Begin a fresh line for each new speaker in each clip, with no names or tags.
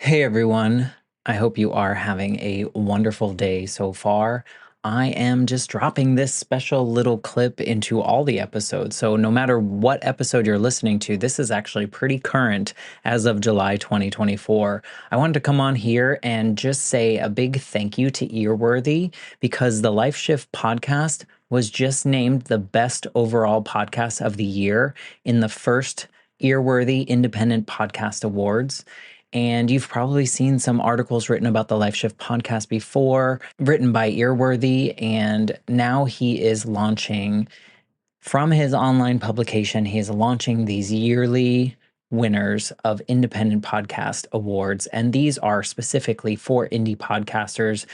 Hey everyone, I hope you are having a wonderful day so far. I am just dropping this special little clip into all the episodes. So, no matter what episode you're listening to, this is actually pretty current as of July 2024. I wanted to come on here and just say a big thank you to Earworthy because the Life Shift podcast was just named the best overall podcast of the year in the first Earworthy Independent Podcast Awards. And you've probably seen some articles written about the Life Shift podcast before, written by Earworthy. And now he is launching from his online publication, he is launching these yearly winners of independent podcast awards. And these are specifically for indie podcasters.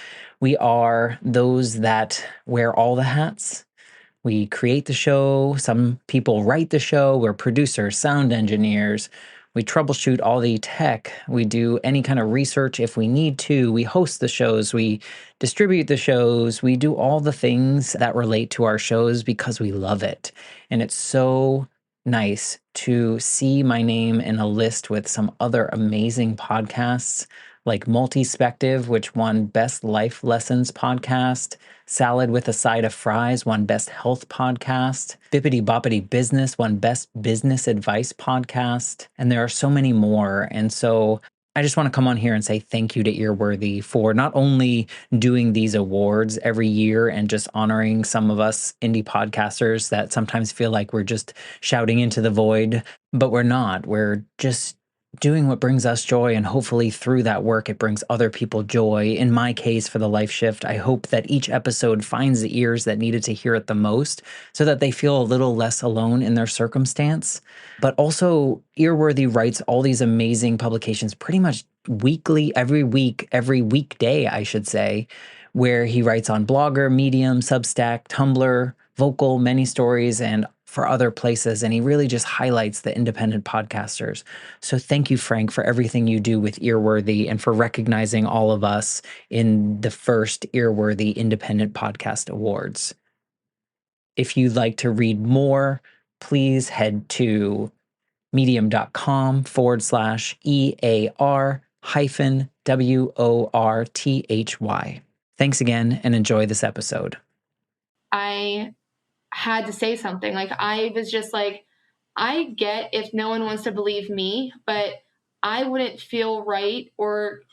We are those that wear all the hats. We create the show. Some people write the show. We're producers, sound engineers. We troubleshoot all the tech. We do any kind of research if we need to. We host the shows. We distribute the shows. We do all the things that relate to our shows because we love it. And it's so nice to see my name in a list with some other amazing podcasts like Multispective, which won Best Life Lessons Podcast. Salad with a Side of Fries won Best Health Podcast. Bippity Boppity Business won Best Business Advice Podcast. And there are so many more. And so I just want to come on here and say thank you to Earworthy for not only doing these awards every year and just honoring some of us indie podcasters that sometimes feel like we're just shouting into the void, but we're not. We're just doing what brings us joy, and hopefully through that work it brings other people joy. In my case, for the Life Shift, I hope that each episode finds the ears that needed to hear it the most so that they feel a little less alone in their circumstance. But also, Earworthy writes all these amazing publications pretty much weekly, every week, every weekday, I should say, where he writes on Blogger, Medium, Substack, Tumblr, Vocal, Many Stories, and for other places. And he really just highlights the independent podcasters. So thank you, Frank, for everything you do with Earworthy and for recognizing all of us in the first Earworthy Independent Podcast Awards. If you'd like to read more, please head to medium.com/EAR hyphen WORTHY. Thanks again and enjoy this episode.
I had to say something. Like, I was just like, I get if no one wants to believe me, but I wouldn't feel right or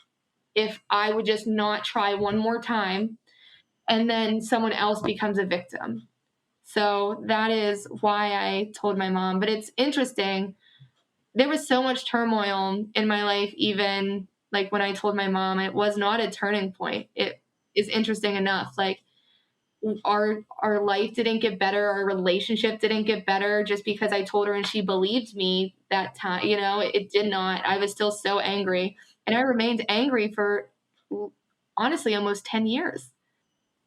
if I would just not try one more time and then someone else becomes a victim. So that is why I told my mom. But it's interesting. There was so much turmoil in my life, even like when I told my mom. It was not a turning point. It is interesting enough. Like, our life didn't get better, our relationship didn't get better just because I told her and she believed me that time. It did not. I was still so angry, and I remained angry for honestly almost 10 years.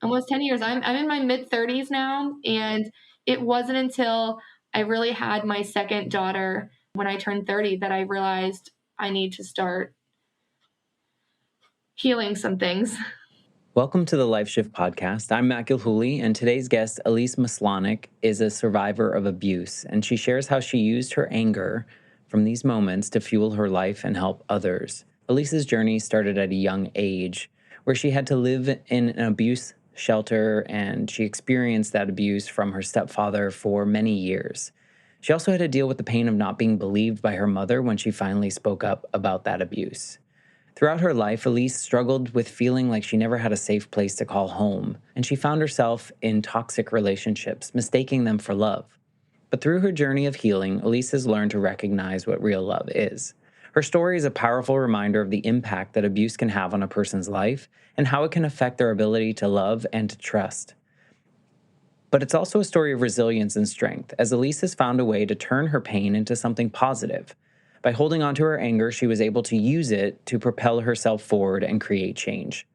Almost 10 years. I'm in my mid 30s now, and it wasn't until I really had my second daughter when I turned 30 that I realized I need to start healing some things.
Welcome to the Life Shift podcast. I'm Matt Gilhooly, and today's guest, Alyse Maslonik, is a survivor of abuse, and she shares how she used her anger from these moments to fuel her life and help others. Alyse's journey started at a young age, where she had to live in an abuse shelter, and she experienced that abuse from her stepfather for many years. She also had to deal with the pain of not being believed by her mother when she finally spoke up about that abuse. Throughout her life, Alyse struggled with feeling like she never had a safe place to call home, and she found herself in toxic relationships, mistaking them for love. But through her journey of healing, Alyse has learned to recognize what real love is. Her story is a powerful reminder of the impact that abuse can have on a person's life and how it can affect their ability to love and to trust. But it's also a story of resilience and strength, as Alyse has found a way to turn her pain into something positive. By holding onto her anger, she was able to use it to propel herself forward and create change.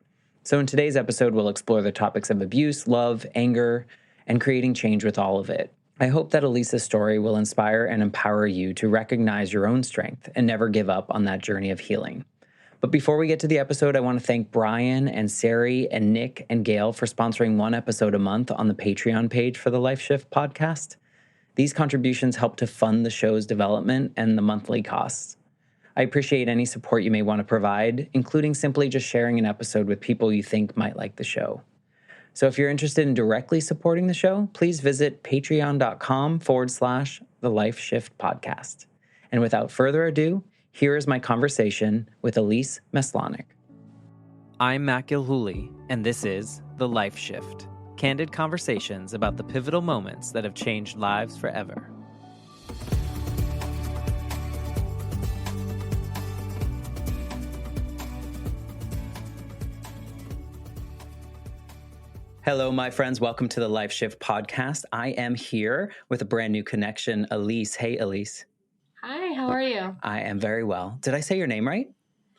So in today's episode, we'll explore the topics of abuse, love, anger, and creating change with all of it. I hope that Alyse's story will inspire and empower you to recognize your own strength and never give up on that journey of healing. But before we get to the episode, I want to thank Brian and Sari and Nick and Gail for sponsoring one episode a month on the Patreon page for the Life Shift podcast. These contributions help to fund the show's development and the monthly costs. I appreciate any support you may want to provide, including simply just sharing an episode with people you think might like the show. So if you're interested in directly supporting the show, please visit patreon.com/The Life Shift Podcast. And without further ado, here is my conversation with Alyse Maslonik. I'm Matt Gilhooly, and this is The Life Shift, candid conversations about the pivotal moments that have changed lives forever. Hello, my friends. Welcome to the Life Shift Podcast. I am here with a brand new connection, Alyse. Hey, Alyse.
Hi, how are you?
I am very well. Did I say your name right?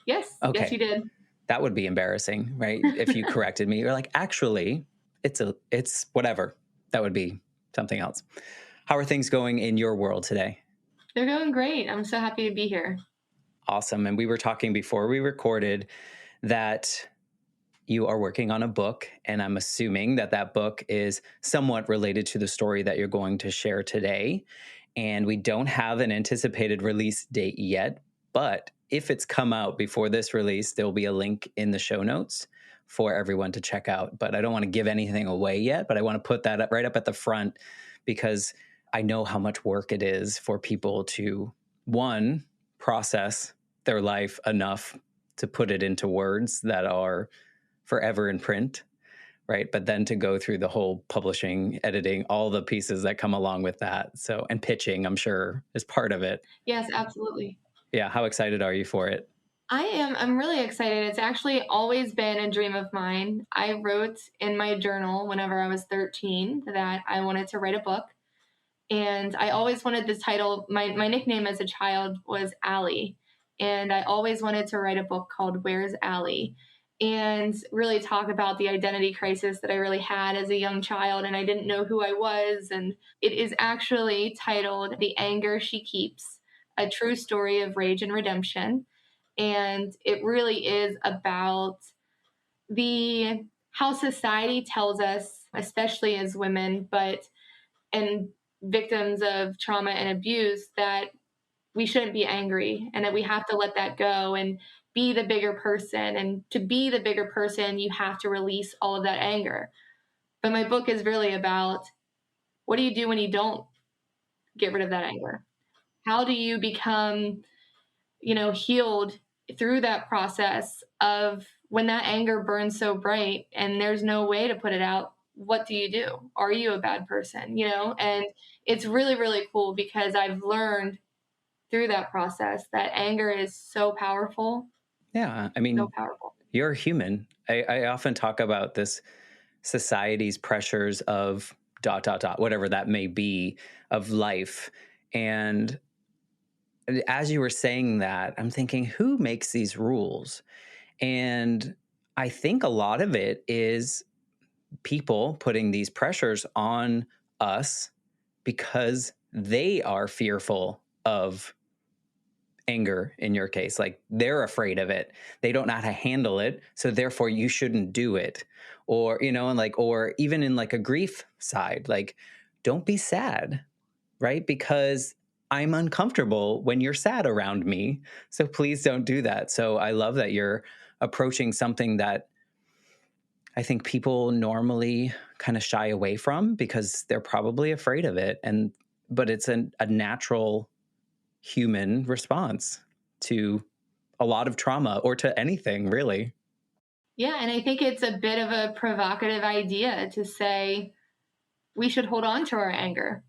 Yes,
Okay.
yes, you did.
That would be embarrassing, right? If you corrected me. You're like, actually, it's whatever. That would be something else. How are things going in your world today?
They're going great. I'm so happy to be here.
Awesome. And we were talking before we recorded that you are working on a book, and I'm assuming that that book is somewhat related to the story that you're going to share today. And we don't have an anticipated release date yet, but if it's come out before this release, there'll be a link in the show notes for everyone to check out. But I don't want to give anything away yet, but I want to put that up right up at the front because I know how much work it is for people to, one, process their life enough to put it into words that are forever in print, right? But then to go through the whole publishing, editing, all the pieces that come along with that. So, and pitching, I'm sure, is part of it.
Yes, absolutely.
Yeah. How excited are you for it?
I'm really excited. It's actually always been a dream of mine. I wrote in my journal whenever I was 13 that I wanted to write a book. And I always wanted the title, my nickname as a child was Allie. And I always wanted to write a book called Where's Allie? And really talk about the identity crisis that I really had as a young child. And I didn't know who I was. And it is actually titled The Anger She Keeps, a true story of rage and redemption. And it really is about how society tells us, especially as women, and victims of trauma and abuse, that we shouldn't be angry and that we have to let that go and be the bigger person. And to be the bigger person, you have to release all of that anger. But my book is really about, what do you do when you don't get rid of that anger? How do you become, healed through that process of when that anger burns so bright and there's no way to put it out? What do you do? Are you a bad person? And it's really, really cool because I've learned through that process that anger is so powerful.
Yeah. I mean,
So powerful.
You're human. I often talk about this society's pressures of ... whatever that may be, of life. And as you were saying that, I'm thinking, who makes these rules? And I think a lot of it is people putting these pressures on us because they are fearful of anger in your case. Like they're afraid of it. They don't know how to handle it. So therefore you shouldn't do it. Or, or even in like a grief side, like don't be sad, right? Because I'm uncomfortable when you're sad around me. So please don't do that. So I love that you're approaching something that I think people normally kind of shy away from because they're probably afraid of it. But it's a natural human response to a lot of trauma or to anything, really.
Yeah, and I think it's a bit of a provocative idea to say we should hold on to our anger,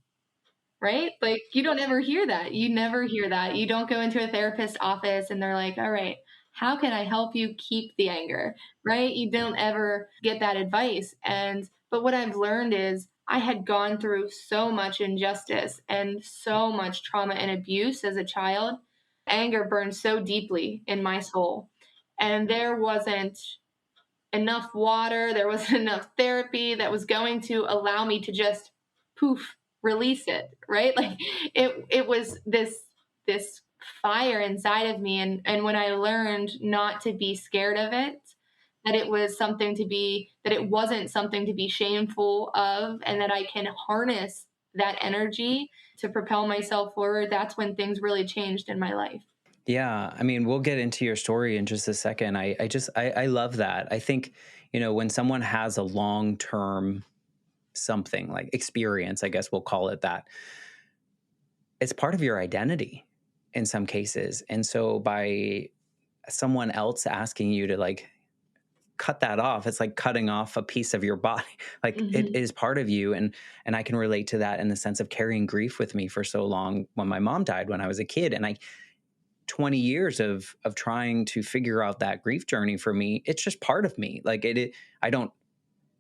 right? Like you don't ever hear that. You never hear that. You don't go into a therapist's office and they're like, all right, how can I help you keep the anger, right? You don't ever get that advice. But what I've learned is I had gone through so much injustice and so much trauma and abuse as a child. Anger burned so deeply in my soul. And there wasn't enough water, there wasn't enough therapy that was going to allow me to just poof, release it, right? Like it was this fire inside of me. And when I learned not to be scared of it, that it wasn't something to be shameful of, and that I can harness that energy to propel myself forward, that's when things really changed in my life.
Yeah, I mean, we'll get into your story in just a second. I love that. I think, when someone has a long-term something like experience, I guess we'll call it that, it's part of your identity in some cases. And so by someone else asking you to like cut that off, it's like cutting off a piece of your body. Like it
Hmm.
is part of you. And I can relate to that in the sense of carrying grief with me for so long when my mom died when I was a kid. And I 20 years of trying to figure out that grief journey for me, it's just part of me. Like I don't,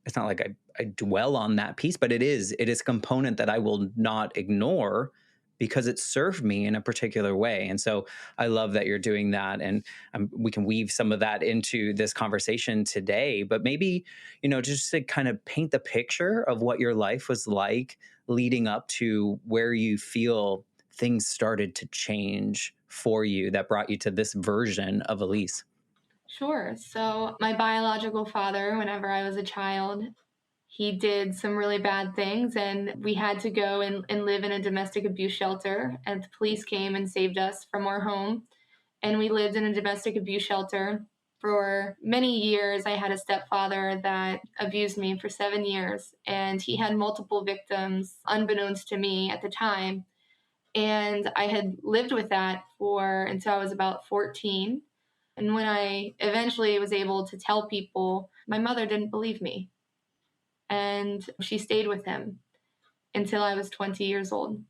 it's not like I dwell on that piece, but it is a component that I will not ignore because it served me in a particular way. And so I love that you're doing that. And we can weave some of that into this conversation today, but maybe, just to kind of paint the picture of what your life was like leading up to where you feel things started to change for you that brought you to this version of Alyse.
Sure. So, my biological father, whenever I was a child, he did some really bad things, and we had to go and live in a domestic abuse shelter. And the police came and saved us from our home. And we lived in a domestic abuse shelter for many years. I had a stepfather that abused me for 7 years, and he had multiple victims, unbeknownst to me at the time. And I had lived with that for until I was about 14. And when I eventually was able to tell people, my mother didn't believe me. And she stayed with him until I was 20 years old.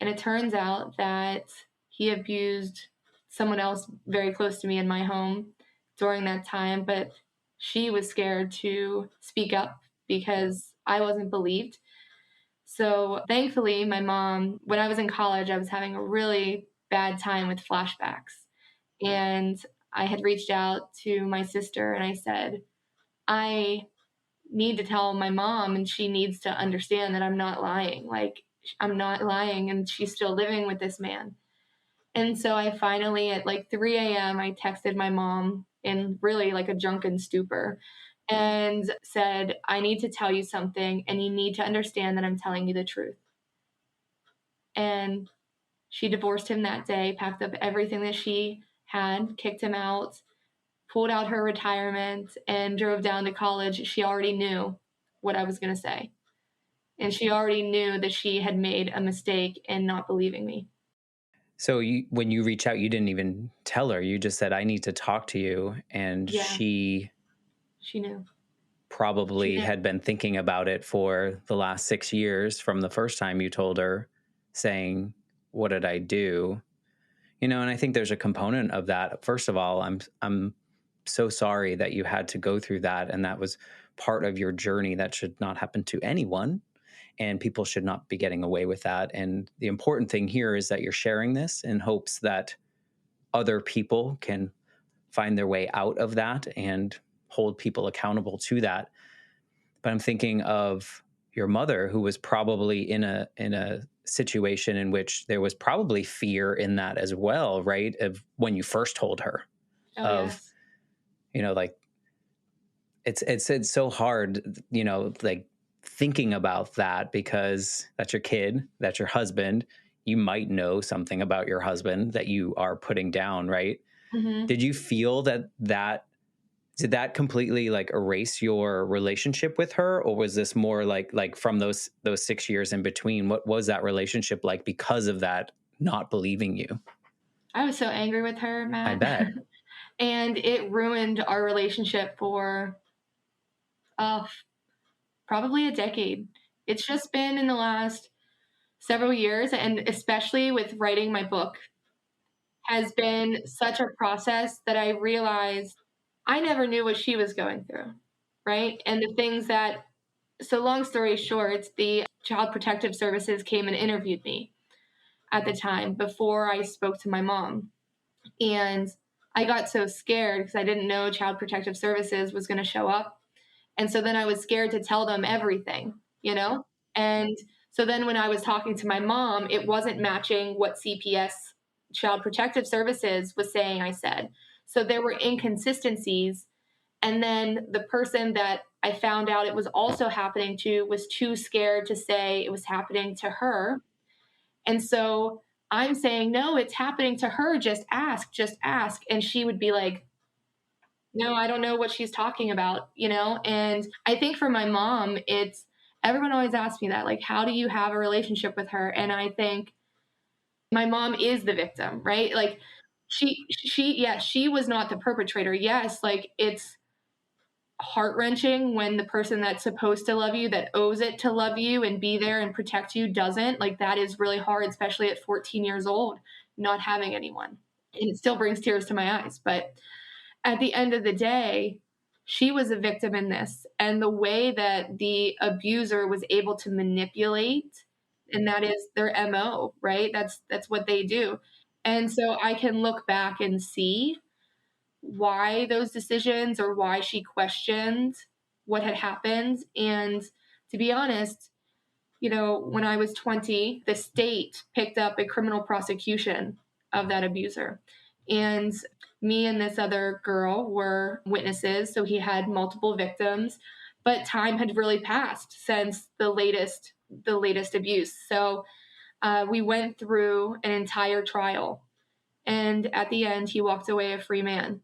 And it turns out that he abused someone else very close to me in my home during that time, but she was scared to speak up because I wasn't believed. So thankfully, my mom, when I was in college, I was having a really bad time with flashbacks. And I had reached out to my sister and I said, I need to tell my mom and she needs to understand that I'm not lying. Like, I'm not lying and she's still living with this man. And so I finally, at like 3 a.m., I texted my mom in really like a drunken stupor and said, I need to tell you something and you need to understand that I'm telling you the truth. And she divorced him that day, packed up everything that she had, kicked him out, pulled out her retirement, and drove down to college. She already knew what I was going to say. And she already knew that she had made a mistake in not believing me.
So when you reach out, you didn't even tell her. You just said, "I need to talk to you," and
Yeah,
she
she knew. She
probably
knew.
had been thinking about it for the last 6 years from the first time you told her, saying, "What did I do?" And I think there's a component of that. First of all, I'm so sorry that you had to go through that, and that was part of your journey that should not happen to anyone, and people should not be getting away with that. And the important thing here is that you're sharing this in hopes that other people can find their way out of that and hold people accountable to that. But I'm thinking of your mother, who was probably in a situation in which there was probably fear in that as well, right? Of when you first told her,
Oh,
of
yes.
like it's so hard, like thinking about that, because that's your kid, that's your husband. You might know something about your husband that you are putting down, right?
Hmm.
Did you feel that did that completely like erase your relationship with her, or was this more like from those 6 years in between? What was that relationship like because of that not believing you?
I was so angry with her,
I
Matt.
bet.
And it ruined our relationship for uh, probably a decade. It's just been in the last several years, and especially with writing my book, has been such a process that I realized I never knew what she was going through, right? And the things that, so long story short, the Child Protective Services came and interviewed me at the time before I spoke to my mom. And I got so scared because I didn't know Child Protective Services was going to show up. And so then I was scared to tell them everything, you know? And so then when I was talking to my mom, it wasn't matching what CPS, Child Protective Services, was saying I said. So there were inconsistencies. And then the person that I found out it was also happening to was too scared to say it was happening to her. And so I'm saying, no, it's happening to her. Just ask, just ask. And she would be like, no, I don't know what she's talking about, you know? And I think for my mom, it's everyone always asks me that, like, how do you have a relationship with her? And I think my mom is the victim, right? Like, yeah, she was not the perpetrator. Yes, like, it's heart wrenching when the person that's supposed to love you, that owes it to love you and be there and protect you, doesn't. Like, that is really hard, especially at 14 years old, not having anyone. And it still brings tears to my eyes. But at the end of the day, she was a victim in this. And the way that the abuser was able to manipulate, and that is their MO, right? That's what they do. And so I can look back and see why those decisions or why she questioned what had happened. And to be honest, you know, when I was 20, the state picked up a criminal prosecution of that abuser. And me and this other girl were witnesses. So he had multiple victims, but time had really passed since the latest abuse. So we went through an entire trial. And at the end, he walked away a free man,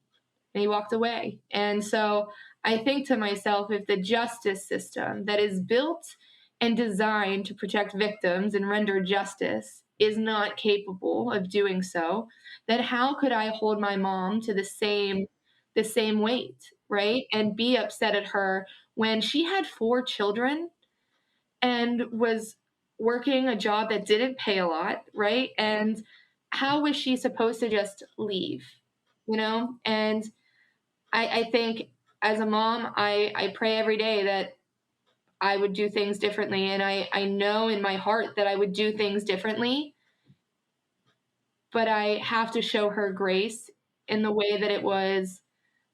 and he walked away. And so I think to myself, if the justice system that is built and designed to protect victims and render justice is not capable of doing so, then how could I hold my mom to the same weight, right? And be upset at her when she had 4 children and was working a job that didn't pay a lot, right? And how was she supposed to just leave? You know? And I think as a mom, I pray every day that I would do things differently. And I know in my heart that I would do things differently, but I have to show her grace in the way that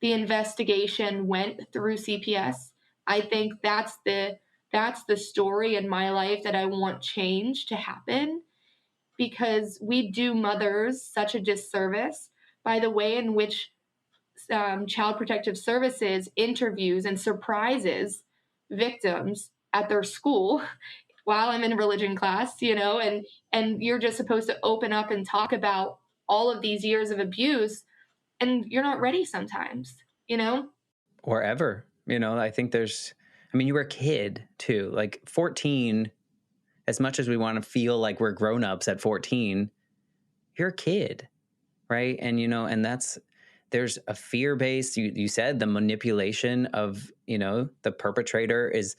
the investigation went through CPS. I think that's the story in my life that I want change to happen, because we do mothers such a disservice by the way in which Child Protective Services interviews and surprises victims at their school while I'm in religion class, you know, and you're just supposed to open up and talk about all of these years of abuse, and you're not ready sometimes, you know?
Or ever. I think you were a kid too. Like 14, as much as we want to feel like we're grown-ups at 14, you're a kid, right? And there's a fear base. You said the manipulation of, the perpetrator is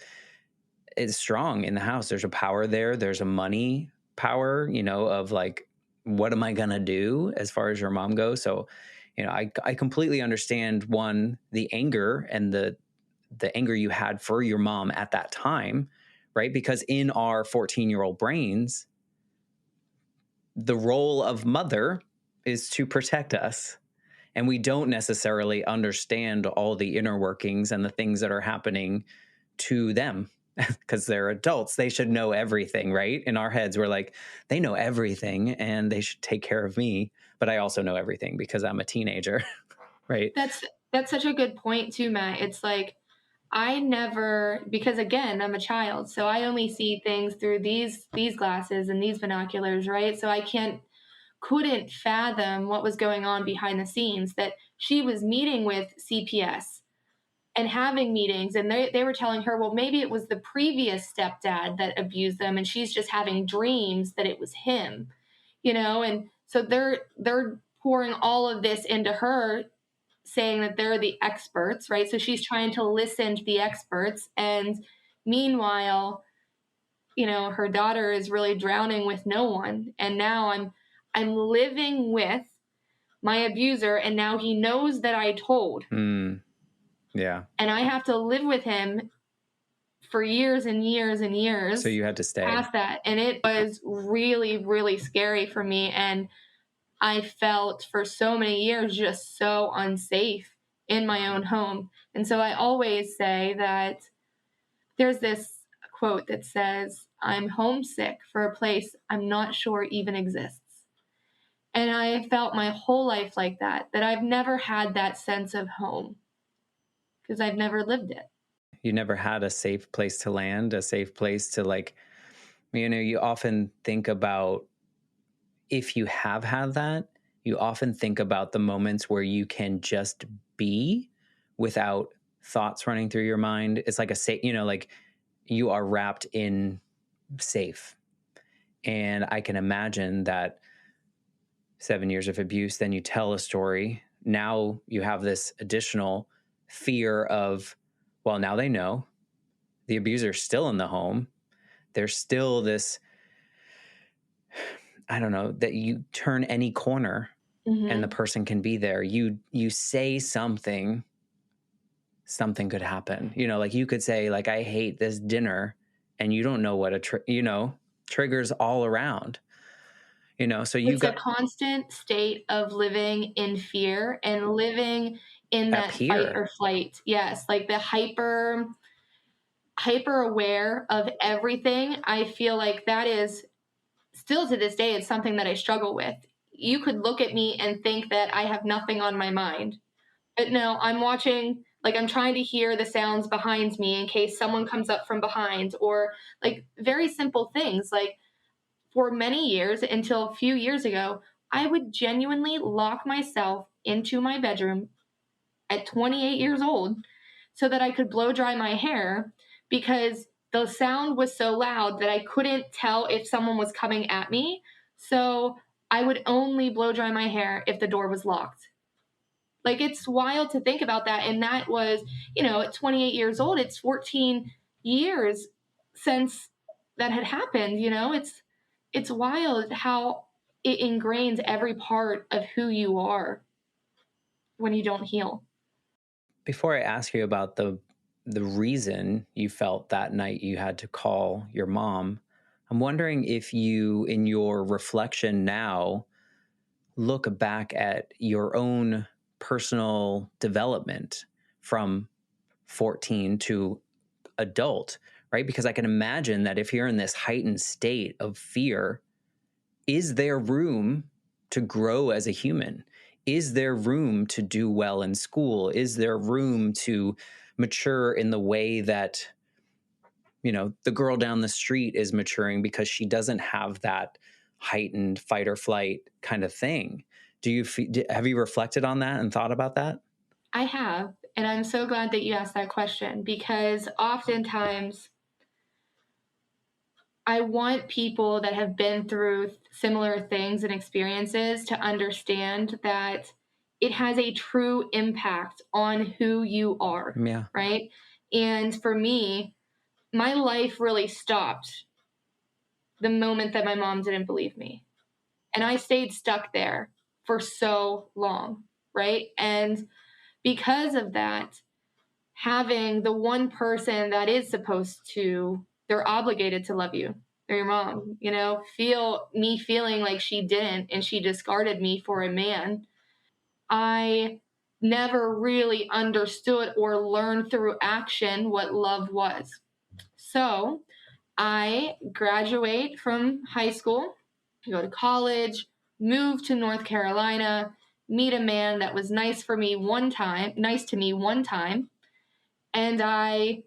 strong in the house. There's a power there. There's a money power, of like, what am I going to do as far as your mom goes? So, I completely understand, one, the anger and the anger you had for your mom at that time, right? Because in our 14-year-old brains, the role of mother is to protect us. And we don't necessarily understand all the inner workings and the things that are happening to them because they're adults. They should know everything, right? In our heads, we're like, they know everything and they should take care of me. But I also know everything because I'm a teenager, right?
That's such a good point too, Matt. It's like I never, because again, I'm a child, so I only see things through these glasses and these binoculars, right? So I couldn't fathom what was going on behind the scenes, that she was meeting with CPS and having meetings, and they were telling her, well, maybe it was the previous stepdad that abused them and she's just having dreams that it was him, you know? And so they're pouring all of this into her, saying that they're the experts, right? So she's trying to listen to the experts. And meanwhile, her daughter is really drowning with no one. And now I'm living with my abuser, and now he knows that I told.
Yeah.
And I have to live with him for years and years and years.
So you had to stay
past that. And it was really, really scary for me. And I felt for so many years just so unsafe in my own home. And so I always say that there's this quote that says, I'm homesick for a place I'm not sure even exists. And I felt my whole life like that I've never had that sense of home because I've never lived it.
You never had a safe place to land, a safe place to, like, you often think about, if you have had that, you often think about the moments where you can just be without thoughts running through your mind. It's like like you are wrapped in safe. And I can imagine that 7 years of abuse, then you tell a story. Now you have this additional fear of, well, now they know the abuser's still in the home. There's still this, I don't know, that you turn any corner and the
Mm-hmm.
person can be there. You say something could happen. Like you could say, like, I hate this dinner, and you don't know what triggers all around. So you
It's a
got
constant state of living in fear and living in
that
that fight
peer.
or flight. Yes, like the hyper aware of everything. I feel like that is still to this day, it's something that I struggle with. You could look at me and think that I have nothing on my mind. But no, I'm watching, like, I'm trying to hear the sounds behind me in case someone comes up from behind, or like very simple things. Like, for many years, until a few years ago, I would genuinely lock myself into my bedroom at 28 years old so that I could blow dry my hair because the sound was so loud that I couldn't tell if someone was coming at me. So I would only blow dry my hair if the door was locked. Like, it's wild to think about that. And that was, at 28 years old, it's 14 years since that had happened. It's wild how it ingrains every part of who you are when you don't heal.
Before I ask you about the reason you felt that night you had to call your mom, I'm wondering if you, in your reflection now, look back at your own personal development from 14 to adult, right? Because I can imagine that if you're in this heightened state of fear, is there room to grow as a human? Is there room to do well in school? Is there room to mature in the way that, the girl down the street is maturing because she doesn't have that heightened fight or flight kind of thing? Have you reflected on that and thought about that?
I have, and I'm so glad that you asked that question because oftentimes I want people that have been through similar things and experiences to understand that it has a true impact on who you are,
Yeah.
right? And for me, my life really stopped the moment that my mom didn't believe me. And I stayed stuck there for so long, right? And because of that, having the one person that is supposed to, they're obligated to love you. They're your mom, feeling like she didn't and she discarded me for a man. I never really understood or learned through action what love was. So I graduate from high school, go to college, move to North Carolina, meet a man that was nice to me one time, and I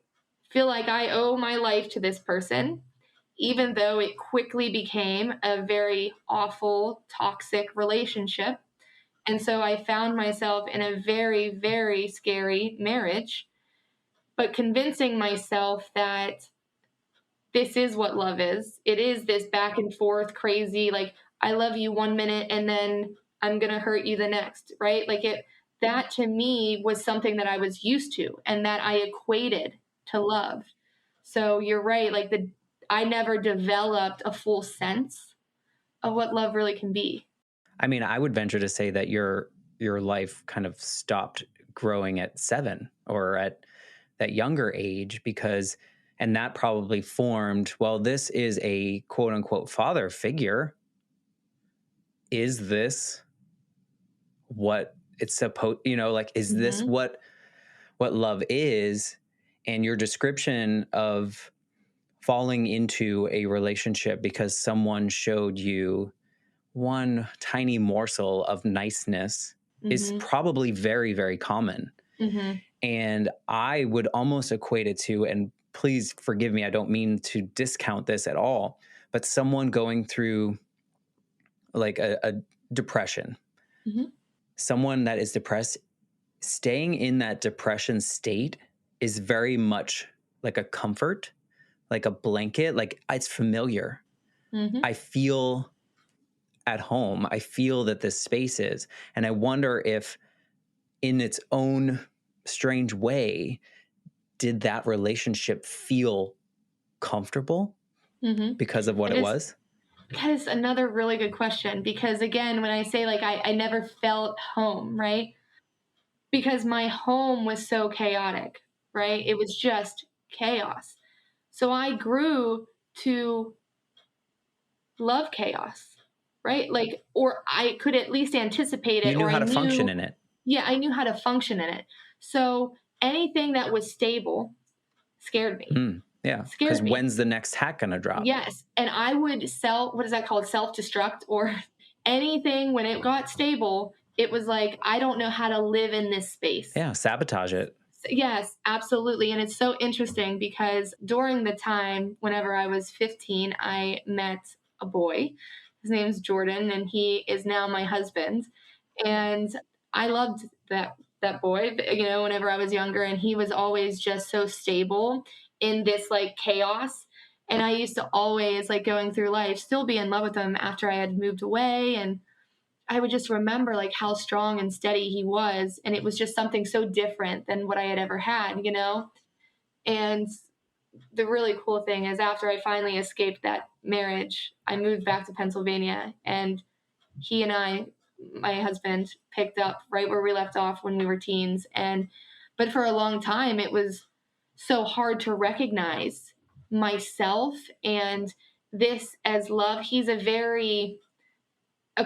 feel like I owe my life to this person, even though it quickly became a very awful, toxic relationship. And so I found myself in a very, very scary marriage, but convincing myself that this is what love is. It is this back and forth, crazy, like, I love you 1 minute and then I'm going to hurt you the next, right? That to me was something that I was used to and that I equated to love. So you're right. I never developed a full sense of what love really can be.
I mean, I would venture to say that your life kind of stopped growing at 7 or at that younger age and that probably formed, well, this is a quote unquote father figure. Is this what it's supposed, is this
Mm-hmm.
what love is? And your description of falling into a relationship because someone showed you one tiny morsel of niceness is
Mm-hmm.
probably very, very common.
Mm-hmm.
And I would almost equate it to, and please forgive me, I don't mean to discount this at all, but someone going through like a depression,
Mhm.
someone that is depressed, staying in that depression state is very much like a comfort, like a blanket, like it's familiar.
Mhm.
I feel at home. I feel that this space is. And I wonder if, in its own strange way, did that relationship feel comfortable
Mhm.
because of what
That
it
is
was?
that is another really good question because again, when I say like I never felt home, right? Because my home was so chaotic, right? It was just chaos. So I grew to love chaos, right? Like, or I could at least anticipate
You
it,
knew
or
how
I
to function
knew,
in it.
yeah, I knew how to function in it. So anything that was stable scared me,
Yeah. Because
scared me.
when's the next hat going to drop?
Yes. And I would what is that called? Self destruct or anything when it got stable. It was like, I don't know how to live in this space.
Yeah. Sabotage it.
Yes, absolutely. And it's so interesting because during the time, whenever I was 15, I met a boy. His name's Jordan, and he is now my husband. And I loved that boy, whenever I was younger, and he was always just so stable in this like chaos. And I used to always like going through life still be in love with him after I had moved away and I would just remember like how strong and steady he was. And it was just something so different than what I had ever had. And the really cool thing is after I finally escaped that marriage, I moved back to Pennsylvania and he and my husband, picked up right where we left off when we were teens. But for a long time, it was so hard to recognize myself and this as love. He's a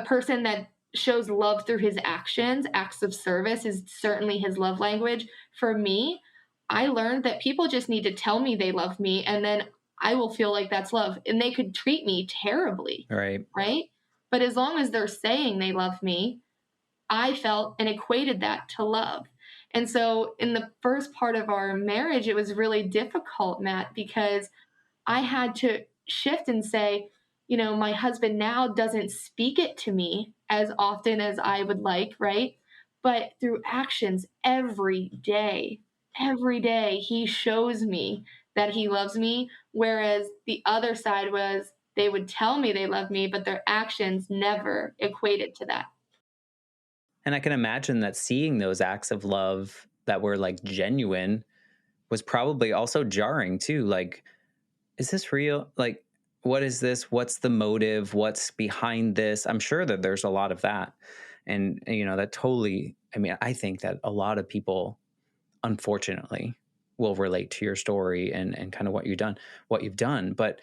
person that shows love through his actions. Acts of service is certainly his love language. For me, I learned that people just need to tell me they love me and then I will feel like that's love. And they could treat me terribly,
Right.
right? But as long as they're saying they love me, I felt and equated that to love. And so in the first part of our marriage, it was really difficult, Matt, because I had to shift and say, my husband now doesn't speak it to me as often as I would like, right? But through actions every day, he shows me that he loves me. Whereas the other side was they would tell me they love me, but their actions never equated to that.
And I can imagine that seeing those acts of love that were like genuine was probably also jarring too. Like, is this real? Like, what is this? What's the motive? What's behind this? I'm sure that there's a lot of that. And, that totally, I mean, I think that a lot of people, unfortunately, will relate to your story and kind of what you've done. But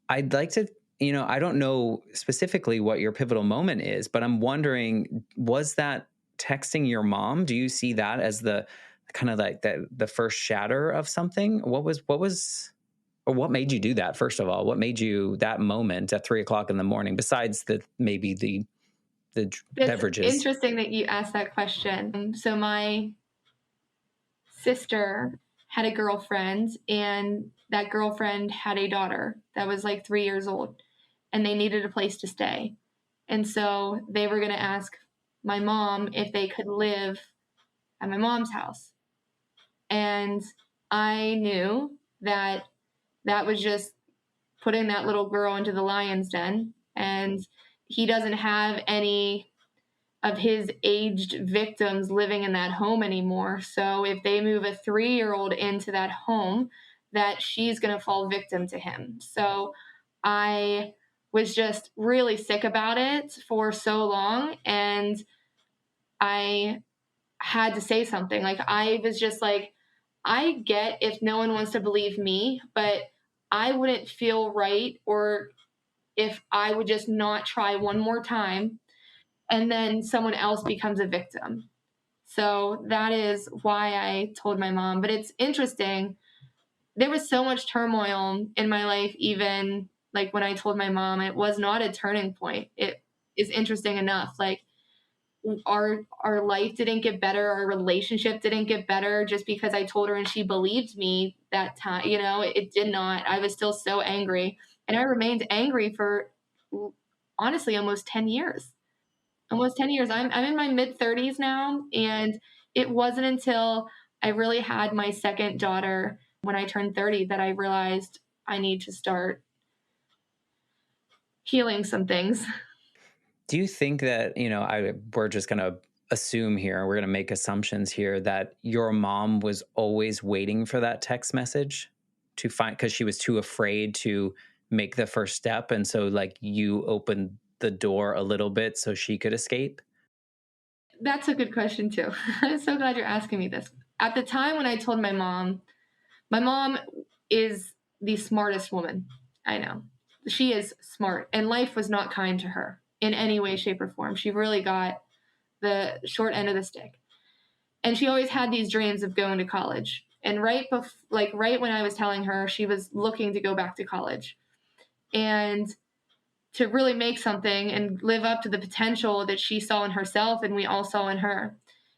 I'd like to, I don't know specifically what your pivotal moment is, but I'm wondering, was that texting your mom? Do you see that as the kind of like the first shatter of something? Or what made you do that? First of all, what made you that moment at 3 o'clock in the morning, besides maybe the
It's
beverages?
interesting that you asked that question. So my sister had a girlfriend, and that girlfriend had a daughter that was like 3 years old, and they needed a place to stay. And so they were going to ask my mom if they could live at my mom's house. And I knew that that was just putting that little girl into the lion's den. And he doesn't have any of his aged victims living in that home anymore. So if they move a 3-year old into that home, that she's going to fall victim to him. So I was just really sick about it for so long. And I had to say something. Like, I was just like, I get if no one wants to believe me, but I wouldn't feel right or if I would just not try one more time and then someone else becomes a victim. So that is why I told my mom. But it's interesting. There was so much turmoil in my life, even like when I told my mom, it was not a turning point. It is interesting enough. Like our life didn't get better, our relationship didn't get better just because I told her and she believed me that time. It did not. I was still so angry. And I remained angry for honestly almost 10 years. Almost 10 years. I'm in my mid 30s now. And it wasn't until I really had my second daughter when I turned 30 that I realized I need to start healing some things.
Do you think that, we're just going to assume here, we're going to make assumptions here that your mom was always waiting for that text message to find, because she was too afraid to make the first step. And so, like, you opened the door a little bit so she could escape?
That's a good question, too. I'm so glad you're asking me this. At the time when I told my mom is the smartest woman I know. She is smart, and life was not kind to her in any way, shape, or form. She really got the short end of the stick. And she always had these dreams of going to college. And right when I was telling her, she was looking to go back to college and to really make something and live up to the potential that she saw in herself and we all saw in her.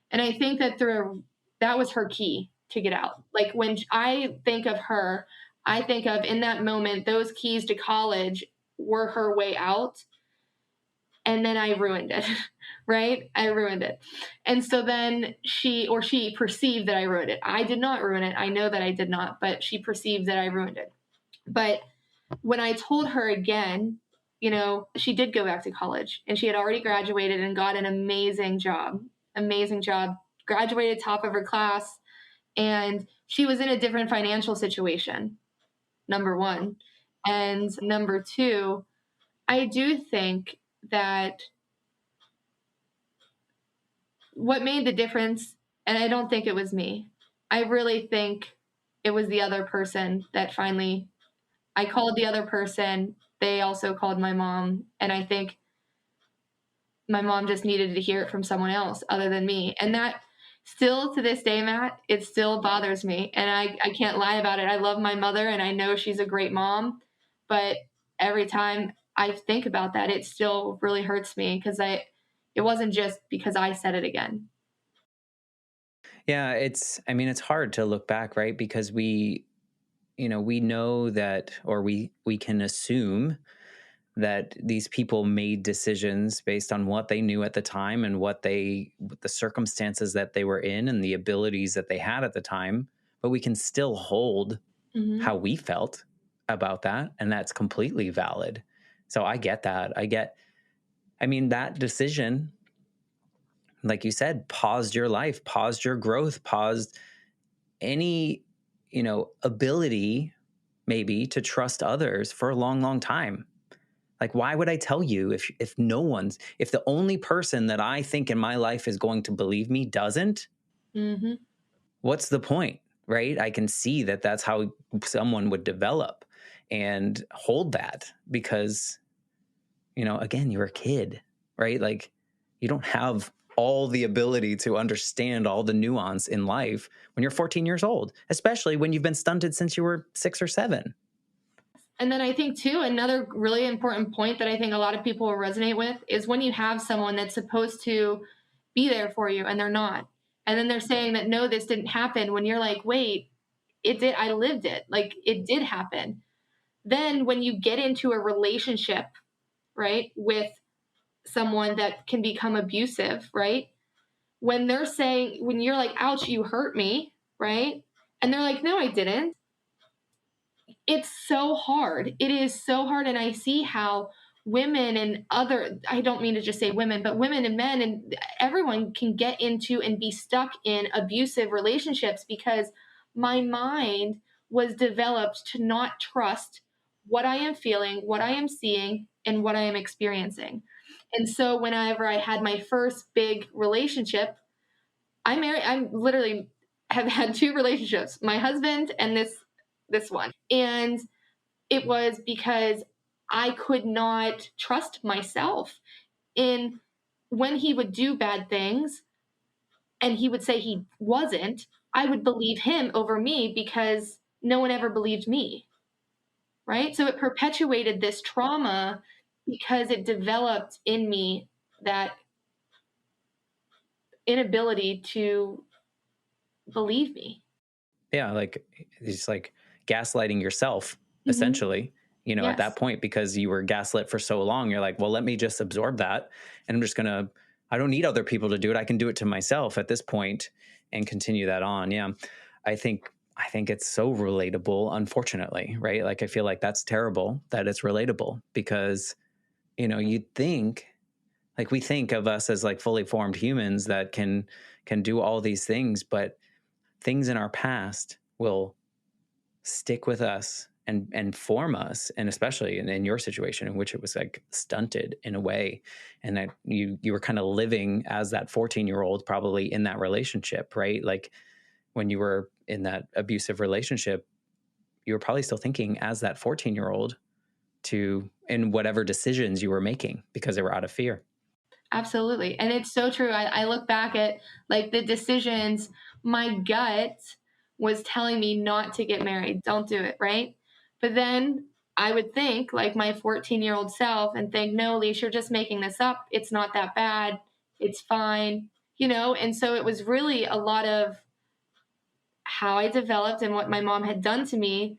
And I think that was her key to get out. Like when I think of her, I think of in that moment, those keys to college were her way out. And then I ruined it, right? I ruined it. And so then she perceived that I ruined it. I did not ruin it. I know that I did not, but she perceived that I ruined it. But when I told her again, she did go back to college and she had already graduated and got an amazing job, graduated top of her class. And she was in a different financial situation, number one. And number two, I do think that what made the difference, and I don't think it was me, I really think it was the other person that finally, I called the other person. They also called my mom. And I think my mom just needed to hear it from someone else other than me. And that still to this day, Matt, it still bothers me. And I can't lie about it. I love my mother and I know she's a great mom. But every time I think about that, it still really hurts me because it wasn't just because I said it again.
Yeah, it's hard to look back, right? Because we know that, or we can assume that these people made decisions based on what they knew at the time and the circumstances that they were in and the abilities that they had at the time, but we can still hold
Mm-hmm.
how we felt about that, and that's completely valid. So I get that. That decision, like you said, paused your life, paused your growth, paused any, ability maybe to trust others for a long, long time. Like, why would I tell you if the only person that I think in my life is going to believe me doesn't?
Mm-hmm.
What's the point, right? I can see that that's how someone would develop and hold that because, again, you're a kid, right? Like, you don't have all the ability to understand all the nuance in life when you're 14 years old, especially when you've been stunted since you were 6 or 7.
And then I think, too, another really important point that I think a lot of people will resonate with is when you have someone that's supposed to be there for you and they're not. And then they're saying that, no, this didn't happen when you're like, wait, it did. I lived it. Like it did happen. Then when you get into a relationship, right, with someone that can become abusive, right? When you're like, ouch, you hurt me, right? And they're like, no, I didn't. It's so hard. It is so hard. And I see how women and I don't mean to just say women, but women and men and everyone can get into and be stuck in abusive relationships because my mind was developed to not trust what I am feeling, what I am seeing, and what I am experiencing. And so whenever I had my first big relationship, I'm literally have had two relationships, my husband and this one. And it was because I could not trust myself in when he would do bad things and he would say he wasn't, I would believe him over me because no one ever believed me. Right? So it perpetuated this trauma because it developed in me that inability to believe me.
Yeah, like it's like gaslighting yourself
Mm-hmm.
essentially. at that
Yes.
point, because you were gaslit for so long. You're like, well, let me just absorb that. And I'm just going to, I don't need other people to do it. I can do it to myself at this point and continue that on. Yeah. I think, I think it's so relatable, unfortunately, right? Like, I feel like that's terrible that it's relatable because, you'd think, like, we think of us as like fully formed humans that can do all these things, but things in our past will stick with us and form us, and especially in your situation in which it was like stunted in a way, and that you were kind of living as that 14-year-old probably in that relationship, right? Like, when you were in that abusive relationship, you were probably still thinking as that 14-year-old to in whatever decisions you were making because they were out of fear.
Absolutely. And it's so true. I look back at like the decisions, my gut was telling me not to get married. Don't do it. Right. But then I would think like my 14-year-old self and think, no, Alyse, you're just making this up. It's not that bad. It's fine. And so it was really a lot of how I developed and what my mom had done to me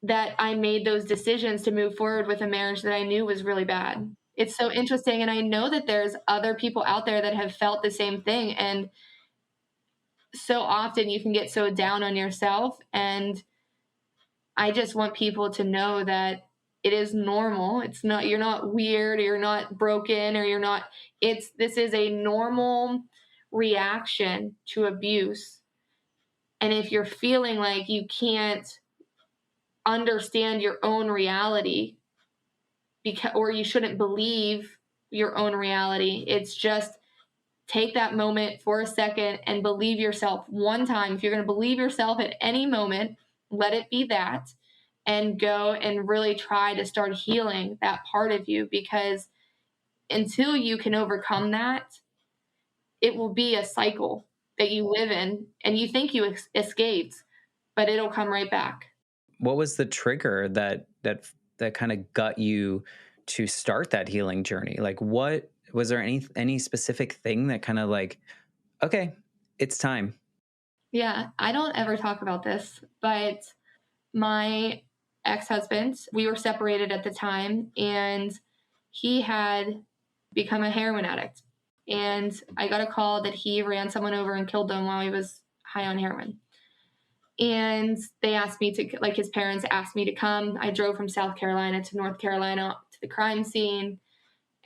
that I made those decisions to move forward with a marriage that I knew was really bad. It's so interesting. And I know that there's other people out there that have felt the same thing. And so often you can get so down on yourself. And I just want people to know that it is normal. It's not, you're not weird, or you're not broken, or you're not, this is a normal reaction to abuse. And if you're feeling like you can't understand your own reality, because or you shouldn't believe your own reality. It's just take that moment for a second and believe yourself one time. If you're going to believe yourself at any moment, let it be that, and go and really try to start healing that part of you, because until you can overcome that, it will be a cycle that you live in and you think you escaped, but it'll come right back.
What was the trigger that kind of got you to start that healing journey? Like, what was there any specific thing that kind of like, okay, it's time?
Yeah, I don't ever talk about this, but my ex-husband, we were separated at the time, and he had become a heroin addict. And I got a call that he ran someone over and killed them while he was high on heroin. And they asked me to, like, his parents asked me to come. I drove from South Carolina to North Carolina to the crime scene,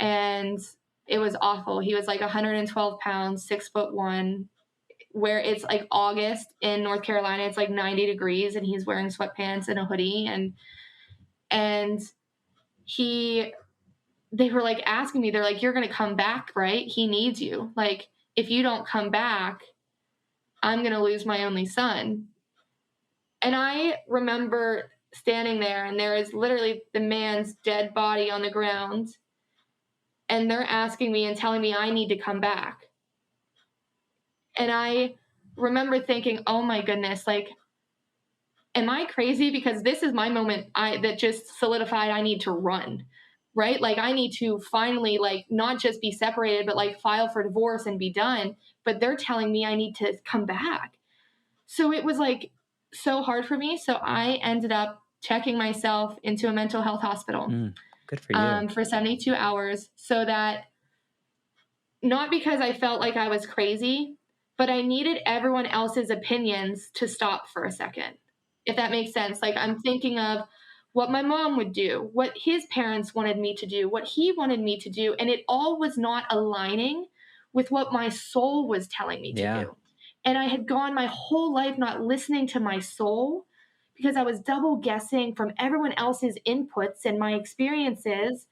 and it was awful. He was like 112 pounds, 6'1", where it's like August in North Carolina, it's like 90 degrees, and he's wearing sweatpants and a hoodie, and he they were like asking me, they're like, you're gonna come back, right? He needs you. Like, if you don't come back, I'm gonna lose my only son. And I remember standing there, and there is literally the man's dead body on the ground, and they're asking me and telling me I need to come back. And I remember thinking, oh my goodness, like, am I crazy? Because this is my moment that just solidified I need to run, right? Like, I need to finally, like, not just be separated, but like file for divorce and be done. But they're telling me I need to come back. So it was like so hard for me. So I ended up checking myself into a mental health hospital
Good for you.
for 72 hours, so that, not because I felt like I was crazy, but I needed everyone else's opinions to stop for a second, if that makes sense. Like, I'm thinking of what my mom would do, what his parents wanted me to do, what he wanted me to do, and it all was not aligning with what my soul was telling me to
Yeah.
do. And I had gone my whole life not listening to my soul because I was double guessing from everyone else's inputs and my experiences,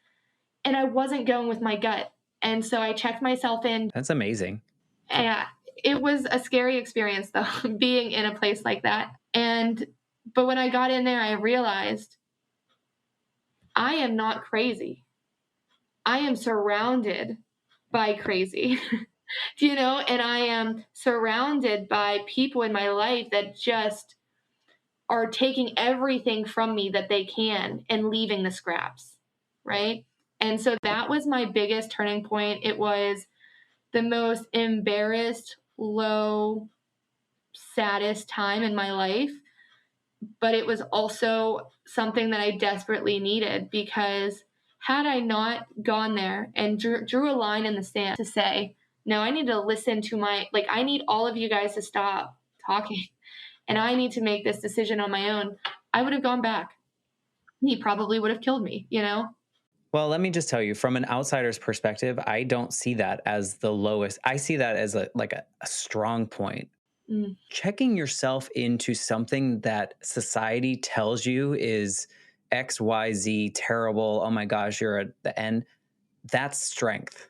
and I wasn't going with my gut. And so I checked myself in.
That's amazing.
Yeah, it was a scary experience though, being in a place like that. But when I got in there, I realized I am not crazy. I am surrounded by crazy, and I am surrounded by people in my life that just are taking everything from me that they can and leaving the scraps, right? And so that was my biggest turning point. It was the most embarrassed, low, saddest time in my life. but it was also something that I desperately needed, because had I not gone there and drew a line in the sand to say, no, I need to listen to I need all of you guys to stop talking and I need to make this decision on my own, I would have gone back. He probably would have killed me, you know?
Well, let me just tell you, from an outsider's perspective, I don't see that as the lowest. I see that as a strong point.
Mm.
Checking yourself into something that society tells you is XYZ terrible. Oh my gosh, you're at the end. That's strength.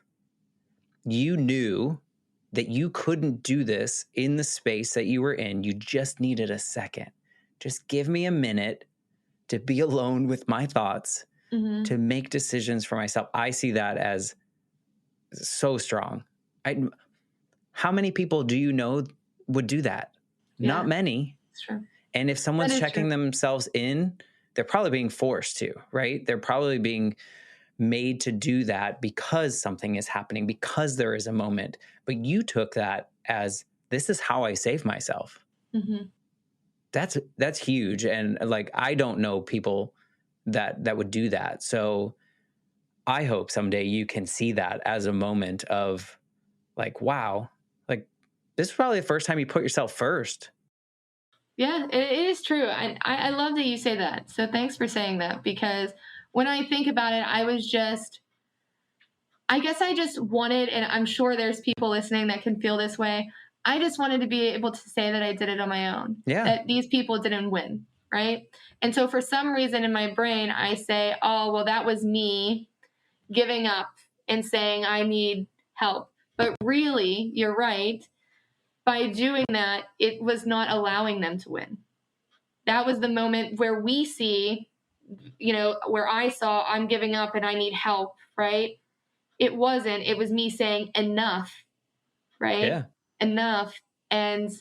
You knew that you couldn't do this in the space that you were in. You just needed a second. Just give me a minute to be alone with my thoughts, to make decisions for myself. I see that as so strong. How many people do you know would do that?
Yeah,
Not many.
it's true.
And if someone's checking themselves in, they're probably being forced to, right? They're probably being made to do that because something is happening, because there is a moment. But you took that as, this is how I save myself.
Mm-hmm.
That's huge. And like, I don't know people that would do that. So I hope someday you can see that as a moment of like, wow, like this is probably the first time you put yourself first.
Yeah, it is true. I love that you say that. So thanks for saying that, because when I think about it, I guess I just wanted, and I'm sure there's people listening that can feel this way, I just wanted to be able to say that I did it on my own.
Yeah.
That these people didn't win, right? And so for some reason in my brain, I say, oh, well, that was me giving up and saying I need help. But really, you're right. By doing that, it was not allowing them to win. That was the moment where we see, where I saw I'm giving up and I need help, right? It wasn't. It was me saying enough, right?
Yeah.
Enough. And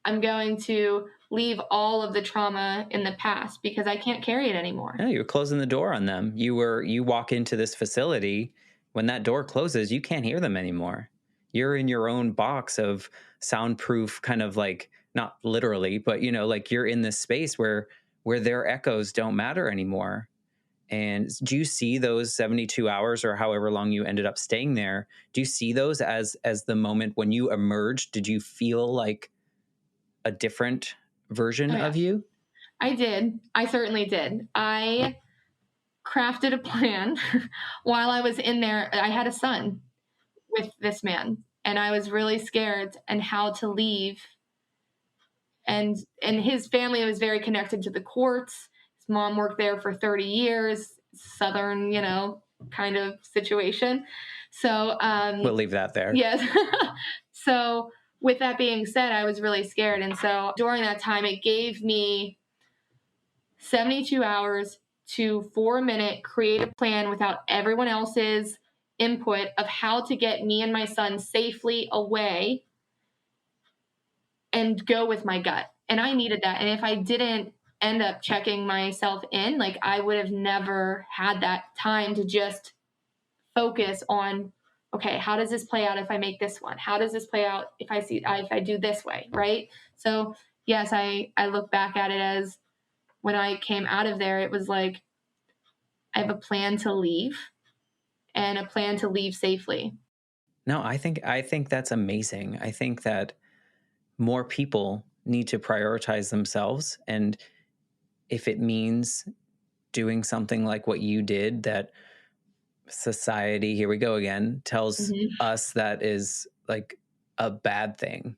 I'm going to leave all of the trauma in the past because I can't carry it anymore.
Yeah, you're closing the door on them. You walk into this facility, when that door closes, you can't hear them anymore. You're in your own box of soundproof, kind of like, not literally, but like you're in this space where their echoes don't matter anymore. And do you see those 72 hours or however long you ended up staying there? Do you see those as the moment when you emerged? Did you feel like a different version of you?
I did. I certainly did. I crafted a plan while I was in there. I had a son with this man, and I was really scared and how to leave. And his family was very connected to the courts. His mom worked there for 30 years, Southern, kind of situation. So
we'll leave that there.
Yes. So with that being said, I was really scared. And so during that time, it gave me 72 hours to, for a minute, create a plan without everyone else's input of how to get me and my son safely away and go with my gut. And I needed that. And if I didn't end up checking myself in, like, I would have never had that time to just focus on, okay, how does this play out if I make this one? How does this play out if I do this way, right? So yes, I look back at it as, when I came out of there, it was like, I have a plan to leave and a plan to leave safely.
No, I think that's amazing. I think that more people need to prioritize themselves. And if it means doing something like what you did, that society, here we go again, tells us that is like a bad thing.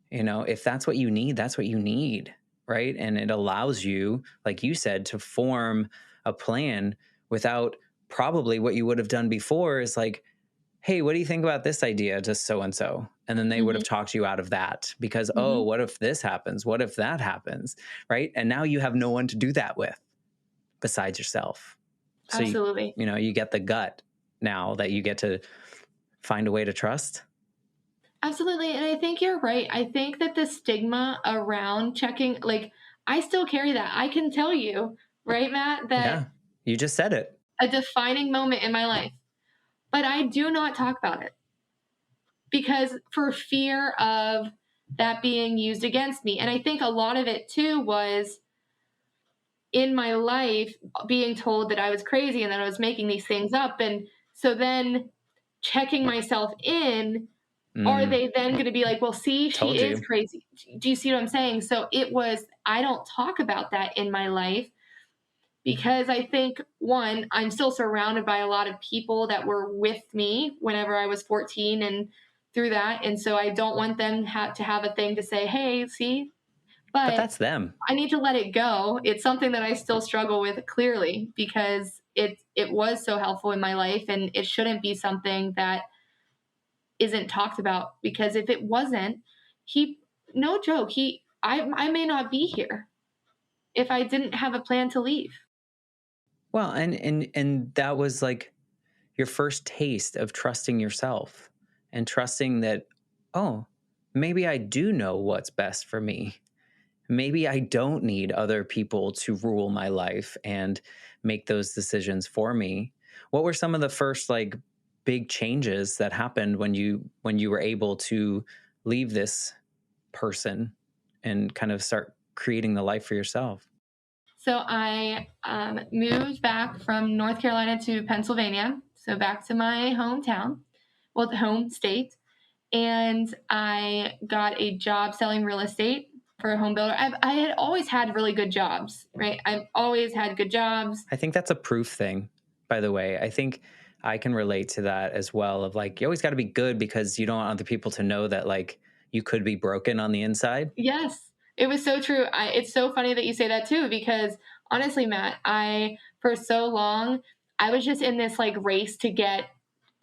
If that's what you need, that's what you need, right? And it allows you, like you said, to form a plan without probably what you would have done before is like, hey, what do you think about this idea to so-and-so? And then they would have talked you out of that because, oh, what if this happens? What if that happens? Right? And now you have no one to do that with besides yourself. So
Absolutely.
you get the gut now that you get to find a way to trust.
Absolutely. And I think you're right. I think that the stigma around checking, like, I still carry that. I can tell you, right, Matt, that
Yeah, you just said it.
A defining moment in my life. But I do not talk about it because, for fear of that being used against me. And I think a lot of it too was in my life being told that I was crazy and that I was making these things up. And so then checking myself in, are
Mm,
they then going to be like, well, see, she
told
is
you.
crazy? Do you see what I'm saying? So it was, I don't talk about that in my life because I think, one, I'm still surrounded by a lot of people that were with me whenever I was 14 and through that. And so I don't want them to have a thing to say, hey, see,
But
but
that's them.
I need to let it go. It's something that I still struggle with clearly because it was so helpful in my life and it shouldn't be something that isn't talked about because if it wasn't, he no joke, I may not be here if I didn't have a plan to leave.
Well, and that was like your first taste of trusting yourself and trusting that, oh, maybe I do know what's best for me. Maybe I don't need other people to rule my life and make those decisions for me. What were some of the first like big changes that happened when you were able to leave this person and kind of start creating the life for yourself?
So I moved back from North Carolina to Pennsylvania, so back to my hometown, well, the home state, and I got a job selling real estate for a home builder. I had always had really good jobs, right? I've always had good jobs.
I think that's a proof thing, by the way. I think I can relate to that as well of like you always got to be good because you don't want other people to know that like you could be broken on the inside.
Yes, it was so true. It's so funny that you say that too, because honestly, Matt, for so long, I was just in this like race to get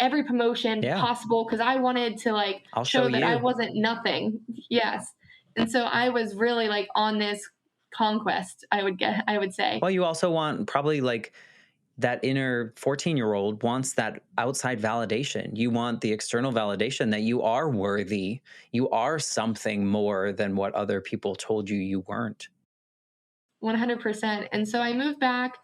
every promotion
Yeah,
possible because I wanted to like
I'll show
show that I
you.
wasn't nothing. Yes. And so I was really like on this conquest, I would say.
Well, you also want probably like that inner 14-year-old wants that outside validation. You want the external validation that you are worthy. You are something more than what other people told you you weren't.
100%. And so I moved back.